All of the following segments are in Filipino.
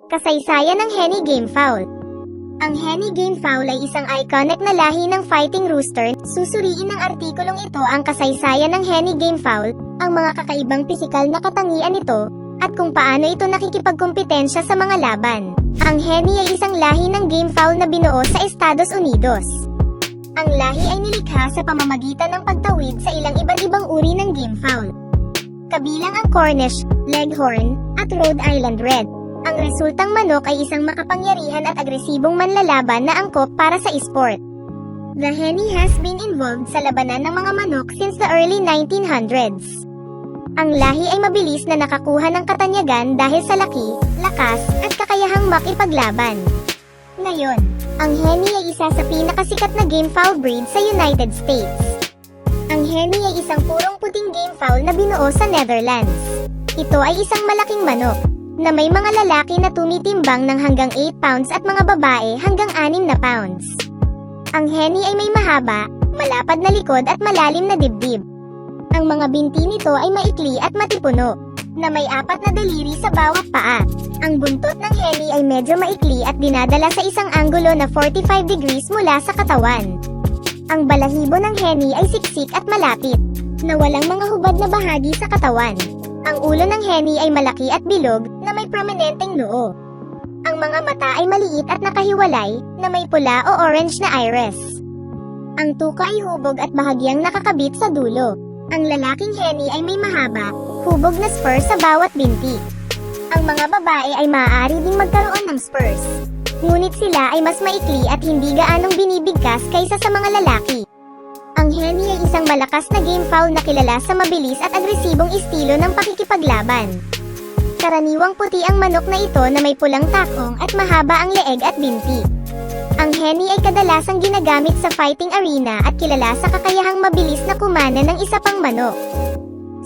Kasaysayan ng Henny Gamefowl. Ang Henny Gamefowl ay isang iconic na lahi ng fighting rooster. Susuriin ng artikulong ito ang kasaysayan ng Henny Gamefowl, ang mga kakaibang pisikal na katangian nito, at kung paano ito nakikipagkompetensya sa mga laban. Ang Henny ay isang lahi ng gamefowl na binuo sa Estados Unidos. Ang lahi ay nilikha sa pamamagitan ng pagtawid sa ilang iba't ibang uri ng gamefowl, kabilang ang Cornish, Leghorn, at Rhode Island Red. Ang resultang manok ay isang makapangyarihan at agresibong manlalaban na angkop para sa esport. The Henny has been involved sa labanan ng mga manok since the early 1900s. Ang lahi ay mabilis na nakakuha ng katanyagan dahil sa laki, lakas, at kakayahang makipaglaban. Ngayon, ang Henny ay isa sa pinakasikat na gamefowl breed sa United States. Ang Henny ay isang purong puting gamefowl na binuo sa Netherlands. Ito ay isang malaking manok na may mga lalaki na tumitimbang ng hanggang 8 pounds at mga babae hanggang 6 na pounds. Ang Henny ay may mahaba, malapad na likod at malalim na dibdib. Ang mga binti nito ay maikli at matipuno, na may 4 na daliri sa bawat paa. Ang buntot ng Henny ay medyo maikli at dinadala sa isang anggulo na 45 degrees mula sa katawan. Ang balahibo ng Henny ay siksik at malapit, na walang mga hubad na bahagi sa katawan. Ang ulo ng Henny ay malaki at bilog, na may prominenteng noo. Ang mga mata ay maliit at nakahiwalay, na may pula o orange na iris. Ang tuka ay hubog at bahagyang nakakabit sa dulo. Ang lalaking Henny ay may mahaba, hubog na spurs sa bawat binti. Ang mga babae ay maaari ding magkaroon ng spurs, ngunit sila ay mas maikli at hindi gaanong binibigkas kaysa sa mga lalaki. Ang Henny ay isang malakas na gamefowl na kilala sa mabilis at agresibong estilo ng pakikipaglaban. Karaniwang puti ang manok na ito na may pulang takong at mahaba ang leeg at binti. Ang Henny ay kadalasang ginagamit sa fighting arena at kilala sa kakayahang mabilis na kumana ng isa pang manok.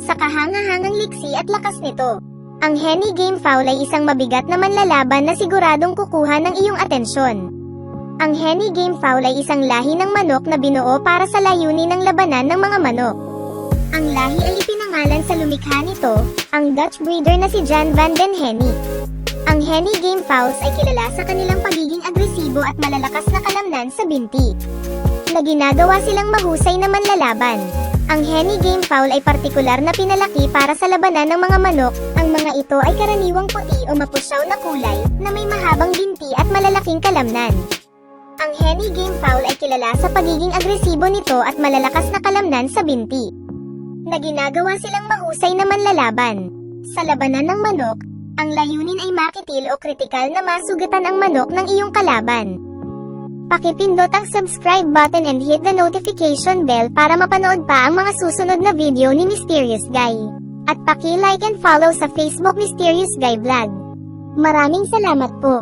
Sa kahangahangang liksi at lakas nito, ang Henny Gamefowl ay isang mabigat na manlalaban na siguradong kukuha ng iyong atensyon. Ang Henny Gamefowl ay isang lahi ng manok na binuo para sa layunin ng labanan ng mga manok. Ang lahi ay ipinangalan sa lumikha nito, ang Dutch breeder na si Jan van den Henny. Ang Henny Gamefowls ay kilala sa kanilang pagiging agresibo at malalakas na kalamnan sa binti, na ginagawa silang mahusay na manlalaban. Ang Henny Gamefowl ay partikular na pinalaki para sa labanan ng mga manok. Ang mga ito ay karaniwang puti o mapusyaw na kulay, na may mahabang binti at malalaking kalamnan. Ang Henny Gamefowl ay kilala sa pagiging agresibo nito at malalakas na kalamnan sa binti, na ginagawa silang mahusay na manlalaban. Sa labanan ng manok, ang layunin ay makitil o kritikal na masugatan ang manok ng iyong kalaban. Pakipindot ang subscribe button and hit the notification bell para mapanood pa ang mga susunod na video ni Mysterious Guy. At paki-like and follow sa Facebook Mysterious Guy Vlog. Maraming salamat po.